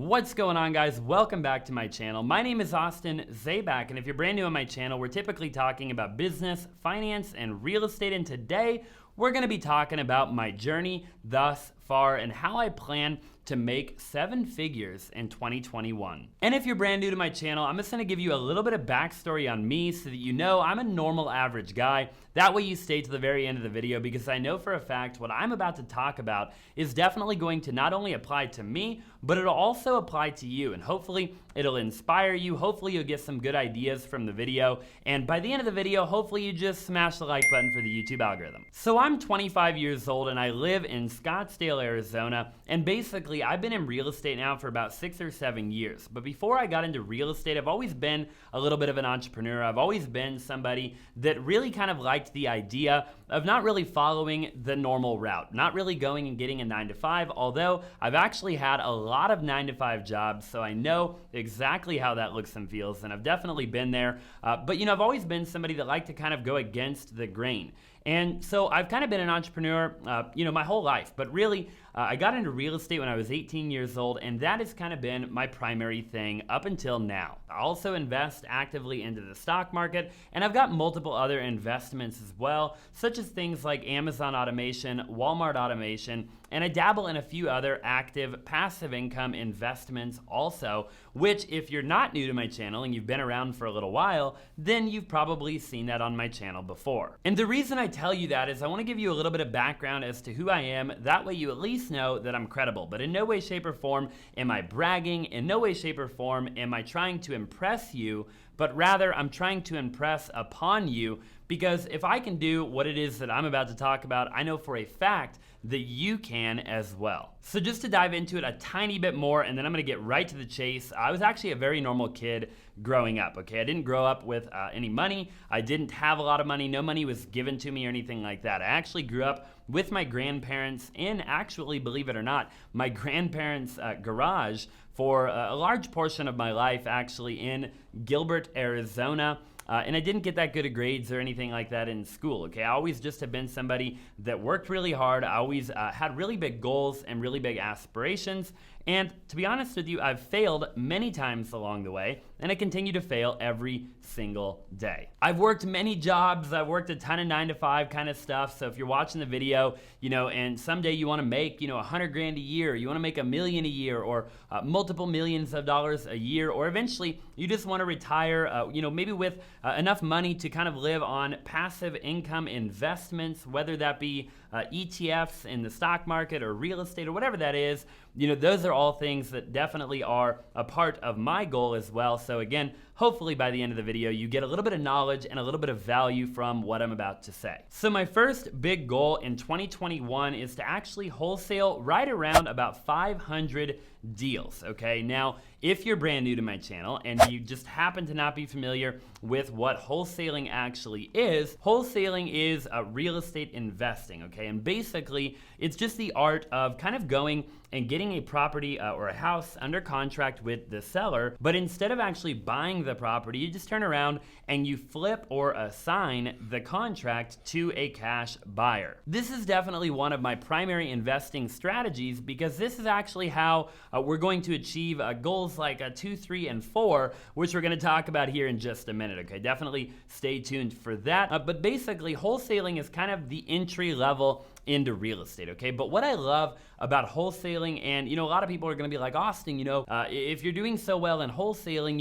What's going on, guys? Welcome back to my channel. My name is Austin Zaback, and if you're brand new on my channel, we're typically talking about business, finance, and real estate, and today we're going to be talking about my journey thus far and how I plan to make 7 figures in 2021. And if you're brand new to my channel, I'm just gonna give you a little bit of backstory on me so that you know I'm a normal average guy. That way you stay to the very end of the video, because I know for a fact what I'm about to talk about is definitely going to not only apply to me, but it'll also apply to you. And hopefully it'll inspire you. Hopefully you'll get some good ideas from the video. And by the end of the video, hopefully you just smash the like button for the YouTube algorithm. So I'm 25 years old and I live in Scottsdale, Arizona. And basically I've been in real estate now for about 6 or 7 years. But before I got into real estate, I've always been a little bit of an entrepreneur. I've always been somebody that really kind of liked the idea of not really following the normal route, not really going and getting a 9-to-5, although I've actually had a lot of 9-to-5 jobs, so I know exactly how that looks and feels, and I've definitely been there. But I've always been somebody that liked to kind of go against the grain. And so I've kind of been an entrepreneur, my whole life. But really, I got into real estate when I was 18 years old, and that has kind of been my primary thing up until now. I also invest actively into the stock market, and I've got multiple other investments as well, such as things like Amazon automation, Walmart automation, and I dabble in a few other active passive income investments also, which if you're not new to my channel and you've been around for a little while, then you've probably seen that on my channel before. And the reason I tell you that is I want to give you a little bit of background as to who I am. That way you at least know that I'm credible. But in no way, shape, or form am I bragging. In no way, shape, or form am I trying to impress you, but rather I'm trying to impress upon you, because if I can do what it is that I'm about to talk about, I know for a fact that you can as well. So just to dive into it a tiny bit more, and then I'm gonna get right to the chase. I was actually a very normal kid growing up, okay? I didn't grow up with any money. I didn't have a lot of money. No money was given to me or anything like that. I actually grew up with my grandparents in, actually, believe it or not, my grandparents' garage for a large portion of my life, actually in Gilbert, Arizona. And I didn't get that good of grades or anything like that in school, okay? I always just have been somebody that worked really hard. I always had really big goals and really big aspirations. And to be honest with you, I've failed many times along the way, and I continue to fail every single day. I've worked many jobs. I've worked a ton of 9-to-5 kind of stuff. So if you're watching the video, and someday you want to make, 100 grand a year, you want to make $1 million a year, or multiple millions of dollars a year, or eventually you just want to retire, maybe with enough money to kind of live on passive income investments, whether that be ETFs in the stock market or real estate or whatever that is, those are all things that definitely are a part of my goal as well. So again, hopefully by the end of the video, you get a little bit of knowledge and a little bit of value from what I'm about to say. So my first big goal in 2021 is to actually wholesale right around about 500 deals, okay? Now, if you're brand new to my channel and you just happen to not be familiar with what wholesaling actually is, wholesaling is real estate investing, okay? And basically, it's just the art of kind of going and getting a property or a house under contract with the seller, but instead of actually buying the property, you just turn around and you flip or assign the contract to a cash buyer. This is definitely one of my primary investing strategies, because this is actually how we're going to achieve goals like 2, 3, and 4, which we're going to talk about here in just a minute, okay? Definitely stay tuned for that. But basically, wholesaling is kind of the entry level into real estate, okay? But what I love about wholesaling, and a lot of people are gonna be like, Austin, if you're doing so well in wholesaling,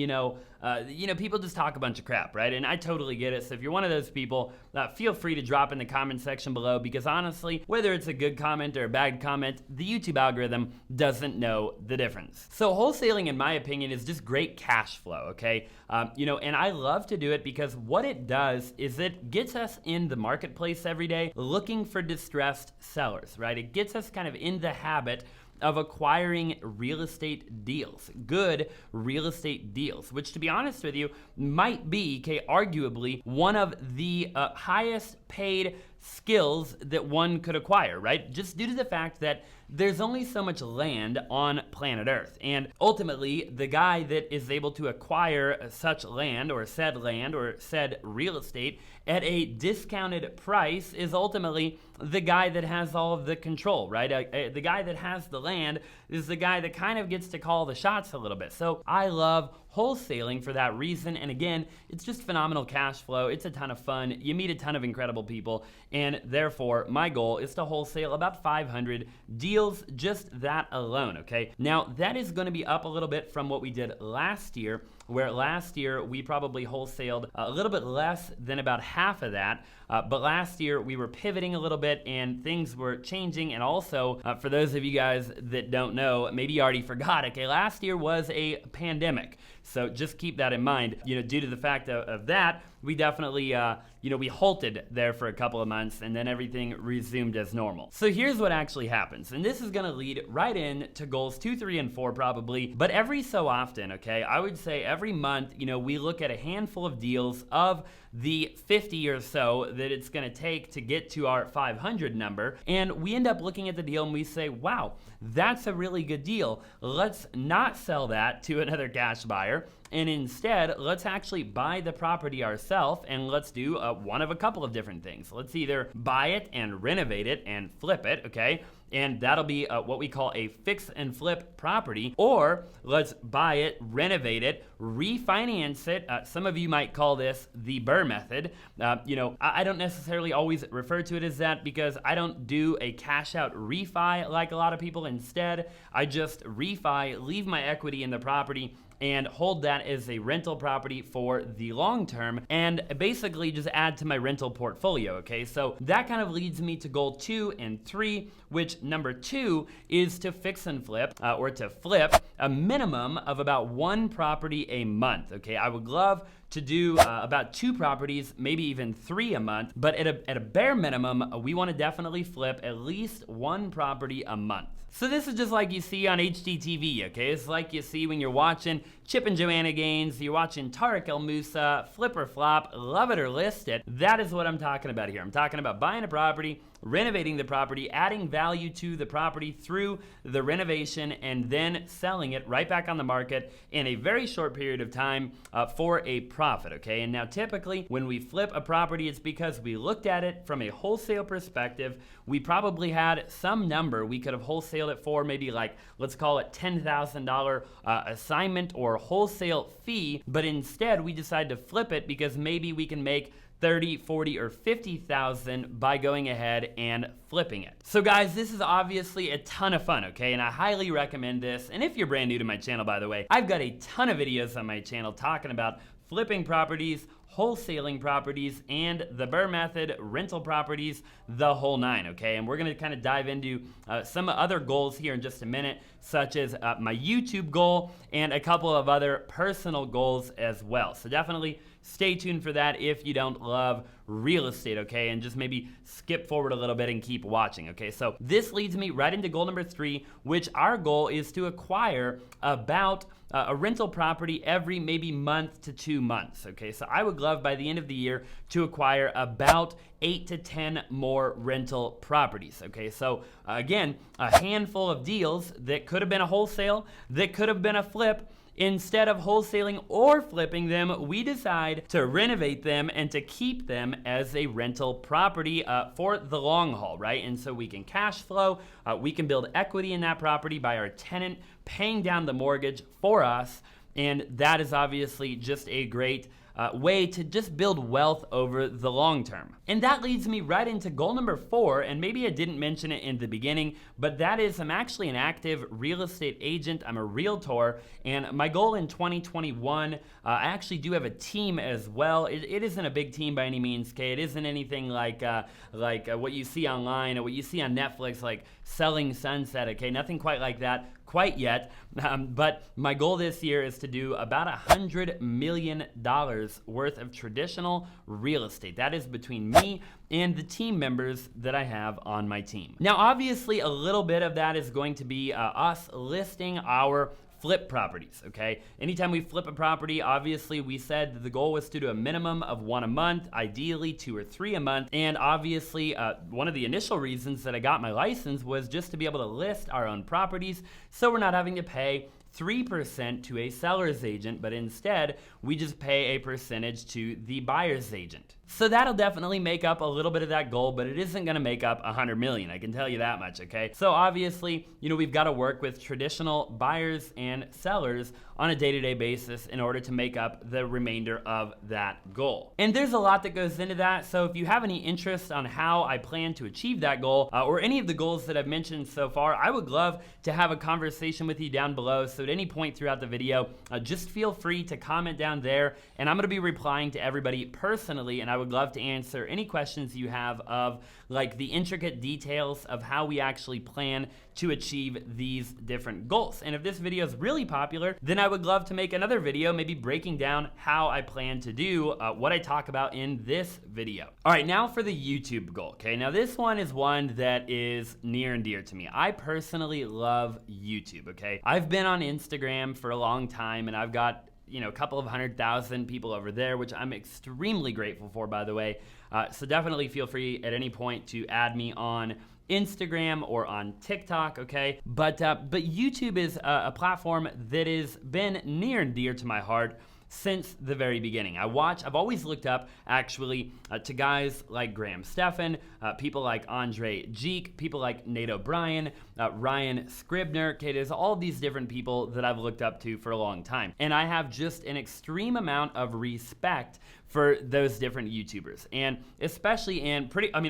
people just talk a bunch of crap, right? And I totally get it. So if you're one of those people, feel free to drop in the comment section below, because honestly, whether it's a good comment or a bad comment, the YouTube algorithm doesn't know the difference. So wholesaling, in my opinion, is just great cash flow, okay? And I love to do it because what it does is it gets us in the marketplace every day looking for distressed sellers, right? It gets us kind of in the habit of acquiring real estate deals, good real estate deals, which, to be honest with you, might be, arguably one of the highest paid skills that one could acquire, right? Just due to the fact that there's only so much land on planet Earth. And ultimately, the guy that is able to acquire such land or said real estate at a discounted price is ultimately the guy that has all of the control, right? The guy that has the land is the guy that kind of gets to call the shots a little bit. So I love wholesaling for that reason. And again, it's just phenomenal cash flow. It's a ton of fun. You meet a ton of incredible people. And therefore, my goal is to wholesale about 500 deals, just that alone, okay? Now, that is going to be up a little bit from what we did last year, where last year we probably wholesaled a little bit less than about half of that. But last year we were pivoting a little bit and things were changing. And also, for those of you guys that don't know, maybe you already forgot, okay, last year was a pandemic. So just keep that in mind. Due to the fact of that, we definitely, we halted there for a couple of months and then everything resumed as normal. So here's what actually happens. And this is gonna lead right in to goals 2, 3, and 4 probably, but every so often, okay, I would say every month, we look at a handful of deals of the 50 or so that it's gonna take to get to our 500 number. And we end up looking at the deal and we say, wow, that's a really good deal. Let's not sell that to another cash buyer. And instead, let's actually buy the property ourselves and let's do one of a couple of different things. Let's either buy it and renovate it and flip it, okay? And that'll be what we call a fix and flip property, or let's buy it, renovate it, refinance it. Some of you might call this the Burr method. I don't necessarily always refer to it as that because I don't do a cash out refi like a lot of people. Instead, I just refi, leave my equity in the property, and hold that as a rental property for the long term and basically just add to my rental portfolio, okay? So that kind of leads me to goal 2 and 3, which number 2 is to fix and flip or to flip a minimum of about 1 property a month, okay? I would love to do about 2 properties, maybe even 3 a month, but at a bare minimum, we want to definitely flip at least 1 property a month. So this is just like you see on HGTV, okay? It's like you see when you're watching Chip and Joanna Gaines, you're watching Tariq El Moussa, Flip or Flop, Love It or List It. That is what I'm talking about here. I'm talking about buying a property, renovating the property, adding value to the property through the renovation, and then selling it right back on the market in a very short period of time for a profit, okay? And now typically when we flip a property, it's because we looked at it from a wholesale perspective. We probably had some number we could have wholesaled it for, maybe like, let's call it $10,000 assignment or wholesale fee, but instead we decided to flip it because maybe we can make 30, 40, or 50,000 by going ahead and flipping it. So guys, this is obviously a ton of fun, okay? And I highly recommend this. And if you're brand new to my channel, by the way, I've got a ton of videos on my channel talking about flipping properties, wholesaling properties, and the Burr method, rental properties, the whole 9, okay? And we're gonna kind of dive into some other goals here in just a minute, such as my YouTube goal and a couple of other personal goals as well. So definitely stay tuned for that if you don't love real estate, okay? And just maybe skip forward a little bit and keep watching, okay? So this leads me right into goal number 3, which our goal is to acquire about a rental property every maybe month to 2 months, okay? So I would love by the end of the year to acquire about 8 to 10 more rental properties, okay? So again, a handful of deals that could have been a wholesale, that could have been a flip. Instead of wholesaling or flipping them, we decide to renovate them and to keep them as a rental property for the long haul, right? And so we can cash flow, we can build equity in that property by our tenant paying down the mortgage for us, and that is obviously just a great way to just build wealth over the long term. And that leads me right into goal number 4, and maybe I didn't mention it in the beginning, but that is I'm actually an active real estate agent. I'm a realtor, and my goal in 2021, I actually do have a team as well. It isn't a big team by any means, okay? It isn't anything like what you see online or what you see on Netflix, like Selling Sunset, okay? Nothing quite like that quite yet, but my goal this year is to do about $100 million worth of traditional real estate. That is between me and the team members that I have on my team. Now, obviously, a little bit of that is going to be us listing our flip properties, okay? Anytime we flip a property, obviously we said that the goal was to do a minimum of 1 a month, ideally 2 or 3 a month. And obviously one of the initial reasons that I got my license was just to be able to list our own properties so we're not having to pay 3% to a seller's agent, but instead we just pay a percentage to the buyer's agent. So that'll definitely make up a little bit of that goal, but it isn't gonna make up 100 million, I can tell you that much, okay? So obviously, we've gotta work with traditional buyers and sellers on a day-to-day basis in order to make up the remainder of that goal. And there's a lot that goes into that, so if you have any interest on how I plan to achieve that goal, or any of the goals that I've mentioned so far, I would love to have a conversation with you down below. So at any point throughout the video, just feel free to comment down there, and I'm gonna be replying to everybody personally, and I would love to answer any questions you have of like the intricate details of how we actually plan to achieve these different goals. And if this video is really popular, then I would love to make another video, maybe breaking down how I plan to do what I talk about in this video. All right, now for the YouTube goal, okay? Now this one is one that is near and dear to me. I personally love YouTube, okay? I've been on Instagram for a long time, and I've got a couple of 100,000 people over there, which I'm extremely grateful for, by the way. So definitely feel free at any point to add me on Instagram or on TikTok, okay? But YouTube is a platform that has been near and dear to my heart since the very beginning. I've always looked up actually to guys like Graham Stephan, people like Andre Geek, people like Nate O'Brien, Ryan Scribner. Okay, there's all these different people that I've looked up to for a long time. And I have just an extreme amount of respect for those different YouTubers, and especially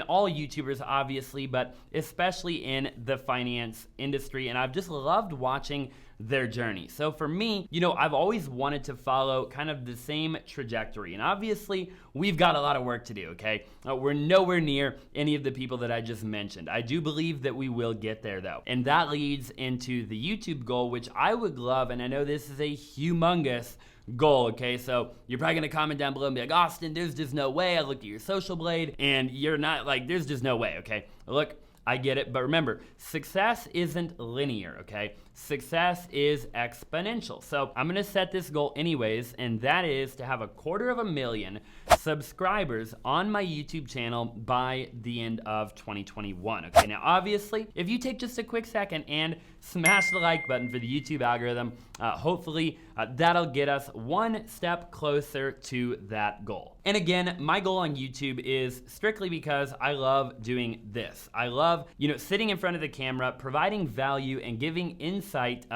all YouTubers obviously, but especially in the finance industry, and I've just loved watching their journey. So for me, I've always wanted to follow kind of the same trajectory, and obviously we've got a lot of work to do, okay? We're nowhere near any of the people that I just mentioned. I do believe that we will get there though, and that leads into the YouTube goal, which I would love, and I know this is a humongous goal, okay? So you're probably gonna comment down below and be like, Austin, there's just no way. I looked at your social blade and you're not like, there's just no way, okay? Look, I get it, but remember, success isn't linear, okay? Success is exponential. So I'm gonna set this goal anyways, and that is to have 250,000 subscribers on my YouTube channel by the end of 2021, okay? Now, obviously, if you take just a quick second and smash the like button for the YouTube algorithm, hopefully that'll get us one step closer to that goal. And again, my goal on YouTube is strictly because I love doing this. I love, sitting in front of the camera, providing value and giving insight,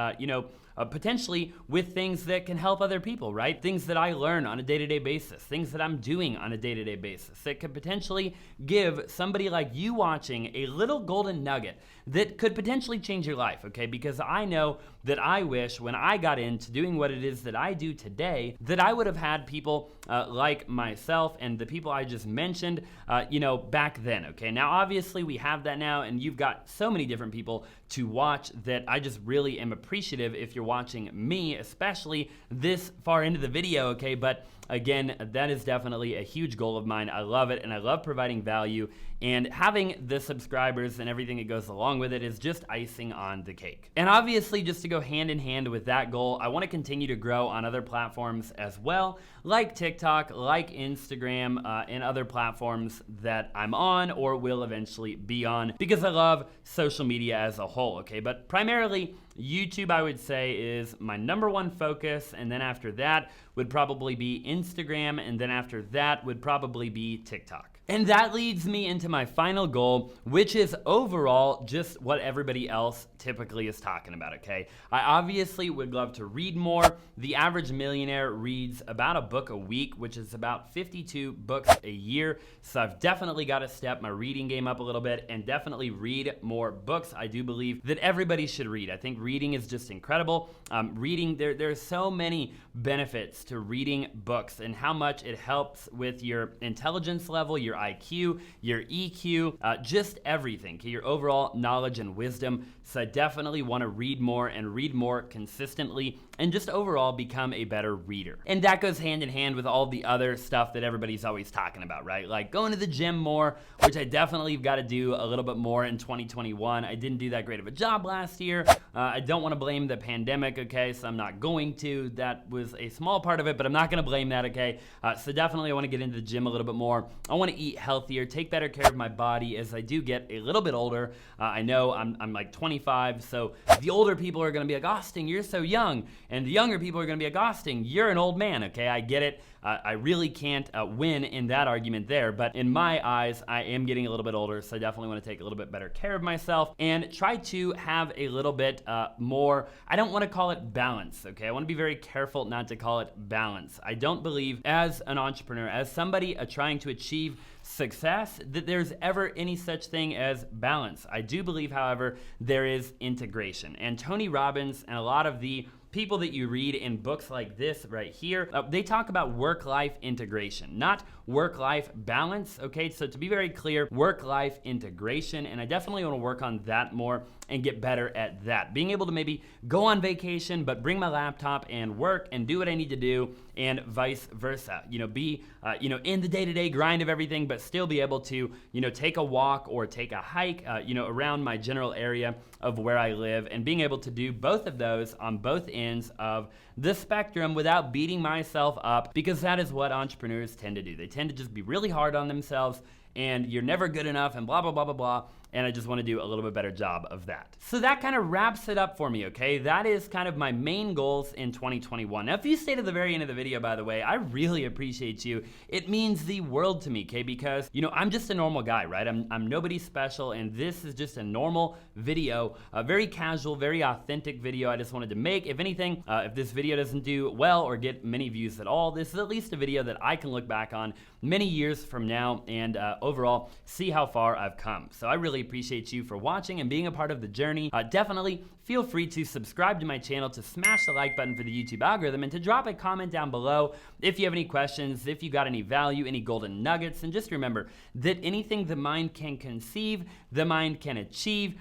potentially with things that can help other people, right? Things that I learn on a day-to-day basis, things that I'm doing on a day-to-day basis that could potentially give somebody like you watching a little golden nugget that could potentially change your life, okay? Because I know that I wish when I got into doing what it is that I do today, that I would have had people like myself and the people I just mentioned, back then, okay? Now, obviously we have that now, and you've got so many different people to watch that I just really am appreciative if you're watching me, especially this far into the video, okay? But again, that is definitely a huge goal of mine. I love it, and I love providing value, and having the subscribers and everything that goes along with it is just icing on the cake. And obviously, just to go hand in hand with that goal, I want to continue to grow on other platforms as well, like TikTok, like Instagram, and other platforms that I'm on or will eventually be on, because I love social media as a whole, okay? But primarily, YouTube, I would say, is my #1 focus, and then after that would probably be Instagram, and then after that would probably be TikTok. And that leads me into my final goal, which is overall just what everybody else typically is talking about, okay? I obviously would love to read more. The average millionaire reads about a book a week, which is about 52 books a year. So I've definitely got to step my reading game up a little bit and definitely read more books. I do believe that everybody should read. I think reading is just incredible. Reading, there are so many benefits to reading books and how much it helps with your intelligence level, your IQ, your EQ, just everything, okay, your overall knowledge and wisdom. So I definitely want to read more and read more consistently and just overall become a better reader. And that goes hand in hand with all the other stuff that everybody's always talking about, right? Like going to the gym more, which I definitely got to do a little bit more in 2021. I didn't do that great of a job last year. I don't want to blame the pandemic, okay, so I'm not going to. That was a small part of it, but I'm not going to blame that, okay? So definitely I want to get into the gym a little bit more. I want to eat healthier, take better care of my body as I do get a little bit older. I know I'm like 25, so the older people are going to be like, Austin, you're so young. And the younger people are going to be like, Austin, you're an old man, okay? I get it. I really can't win in that argument there, but in my eyes, I am getting a little bit older, so I definitely want to take a little bit better care of myself and try to have a little bit more, I don't want to call it balance, okay? I want to be very careful not to call it balance. I don't believe as an entrepreneur, as somebody trying to achieve success, that there's ever any such thing as balance. I do believe, however, there is integration. And Tony Robbins and a lot of the people that you read in books like this right here, they talk about work-life integration, not work-life balance, okay? So to be very clear, work-life integration, and I definitely want to work on that more and get better at that. Being able to maybe go on vacation, but bring my laptop and work and do what I need to do, and vice versa. Be in the day-to-day grind of everything, but still be able to, take a walk or take a hike, around my general area of where I live, and being able to do both of those on both ends of the spectrum without beating myself up, because that is what entrepreneurs tend to do. They tend to just be really hard on themselves, and you're never good enough, and blah, blah, blah, blah, blah. And I just want to do a little bit better job of that. So that kind of wraps it up for me, okay? That is kind of my main goals in 2021. Now, if you stayed to the very end of the video, by the way, I really appreciate you. It means the world to me, okay? Because, I'm just a normal guy, right? I'm nobody special, and this is just a normal video, a very casual, very authentic video I just wanted to make. If anything, if this video doesn't do well or get many views at all, this is at least a video that I can look back on many years from now and overall see how far I've come. So I really appreciate you for watching and being a part of the journey. Definitely feel free to subscribe to my channel, to smash the like button for the YouTube algorithm, and to drop a comment down below if you have any questions, if you got any value, any golden nuggets. And just remember that anything the mind can conceive, the mind can achieve.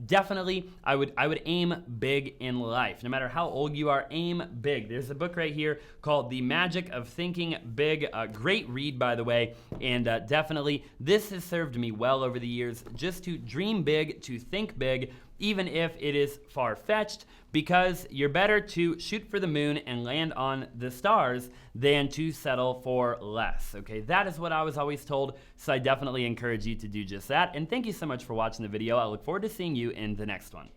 Definitely, I would aim big in life. No matter how old you are, aim big. There's a book right here called The Magic of Thinking Big. Great read, by the way, and definitely this has served me well over the years, just to dream big, to think big, even if it is far-fetched, because you're better to shoot for the moon and land on the stars than to settle for less, okay? That is what I was always told, so I definitely encourage you to do just that. And thank you so much for watching the video. I look forward to seeing you in the next one.